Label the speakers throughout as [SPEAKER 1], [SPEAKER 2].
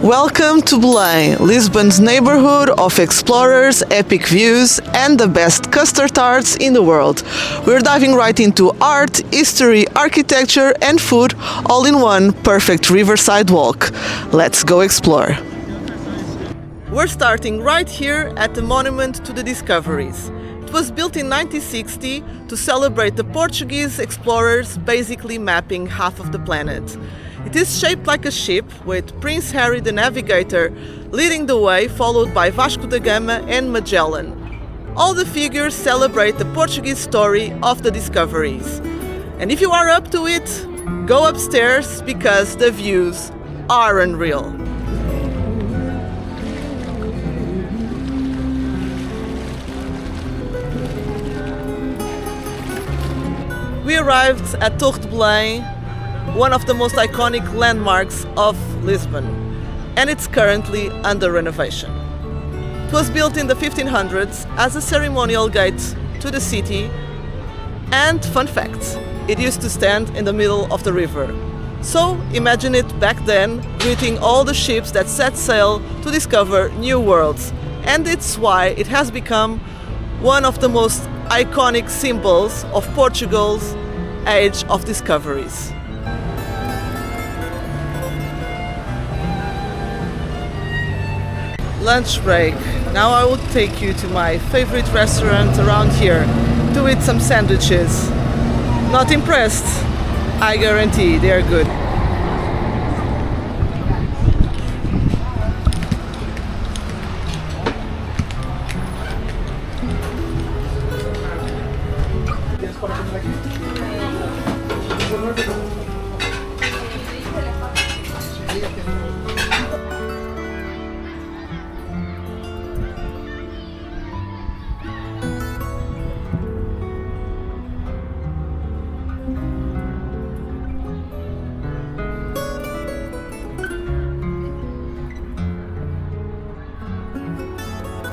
[SPEAKER 1] Welcome to Belém, Lisbon's neighborhood of explorers, epic views, and the best custard tarts in the world. We're diving right into art, history, architecture, and food, all in one perfect riverside walk. Let's go explore. We're starting right here at the Monument to the Discoveries. It was built in 1960 to celebrate the Portuguese explorers basically mapping half of the planet. It is shaped like a ship, with Prince Harry the Navigator leading the way, followed by Vasco da Gama and Magellan. All the figures celebrate the Portuguese story of the discoveries. And if you are up to it, go upstairs because the views are unreal. We arrived at Torre de Belém, one of the most iconic landmarks of Lisbon, and it's currently under renovation. It was built in the 1500s as a ceremonial gate to the city, and fun fact, it used to stand in the middle of the river. So imagine it back then, greeting all the ships that set sail to discover new worlds, and it's why it has become one of the most iconic symbols of Portugal's age of discoveries. Lunch break. Now I will take you to my favorite restaurant around here to eat some sandwiches. Not impressed? I guarantee they're good.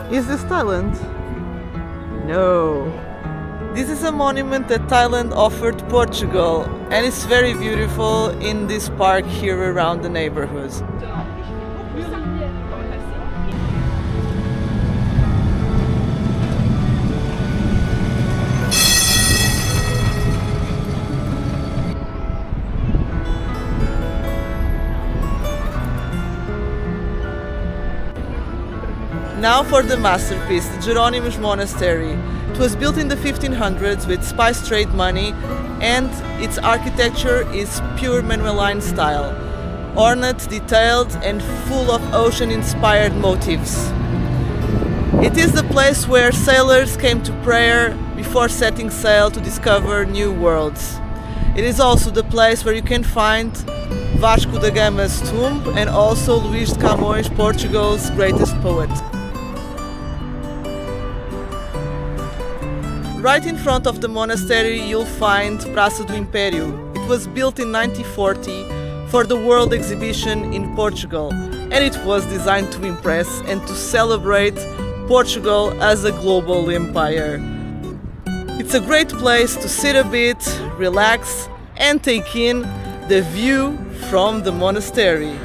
[SPEAKER 1] Is this Thailand? No. This is a monument that Thailand offered Portugal, and it's very beautiful in this park here around the neighborhood. Now for the masterpiece, the Jerónimos Monastery. It was built in the 1500s with spice trade money, and its architecture is pure Manueline style, ornate, detailed, and full of ocean-inspired motifs. It is the place where sailors came to prayer before setting sail to discover new worlds. It is also the place where you can find Vasco da Gama's tomb and also Luís de Camões, Portugal's greatest poet. Right in front of the monastery you'll find Praça do Império. It was built in 1940 for the World Exhibition in Portugal, and it was designed to impress and to celebrate Portugal as a global empire. It's a great place to sit a bit, relax, and take in the view from the monastery.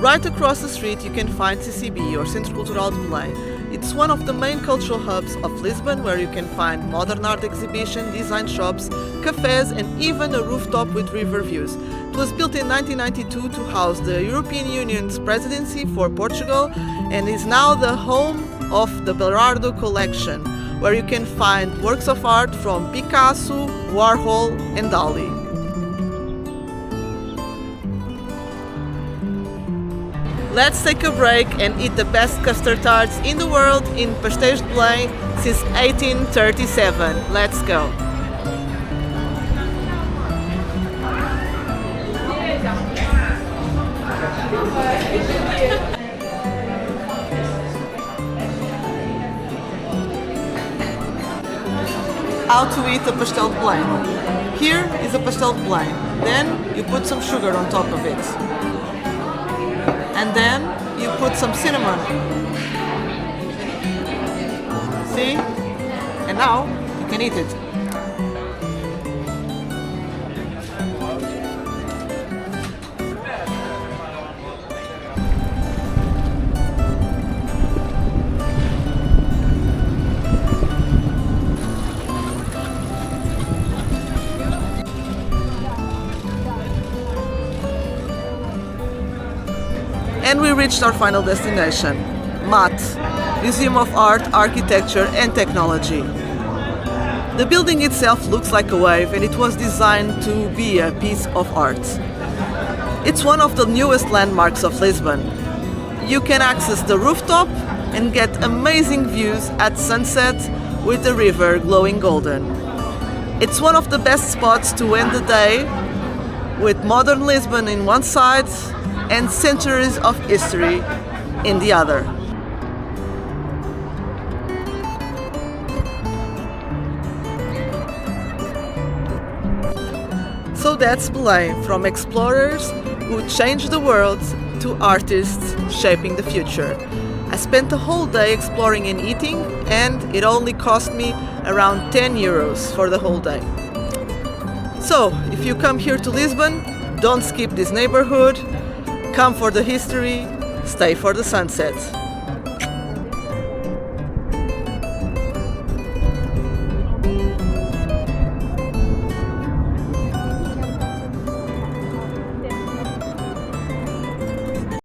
[SPEAKER 1] Right across the street you can find CCB, or Centro Cultural de Belém. It's one of the main cultural hubs of Lisbon, where you can find modern art exhibition, design shops, cafes, and even a rooftop with river views. It was built in 1992 to house the European Union's presidency for Portugal, and is now the home of the Bellardo collection, where you can find works of art from Picasso, Warhol, and Dali. Let's take a break and eat the best custard tarts in the world in Pastéis de Belém since 1837. Let's go! how to eat a pastel de Belém. Here is a pastel de Belém. Then you put some sugar on top of it. And then you put some cinnamon. See? And now you can eat it. And we reached our final destination, MAAT, Museum of Art, Architecture and Technology. The building itself looks like a wave and it was designed to be a piece of art. It's one of the newest landmarks of Lisbon. You can access the rooftop and get amazing views at sunset with the river glowing golden. It's one of the best spots to end the day with modern Lisbon in one side and centuries of history in the other. So that's Belém, from explorers who changed the world to artists shaping the future. I spent the whole day exploring and eating, and it only cost me around 10 euros for the whole day. So, if you come here to Lisbon, don't skip this neighborhood. Come for the history, stay for the sunset.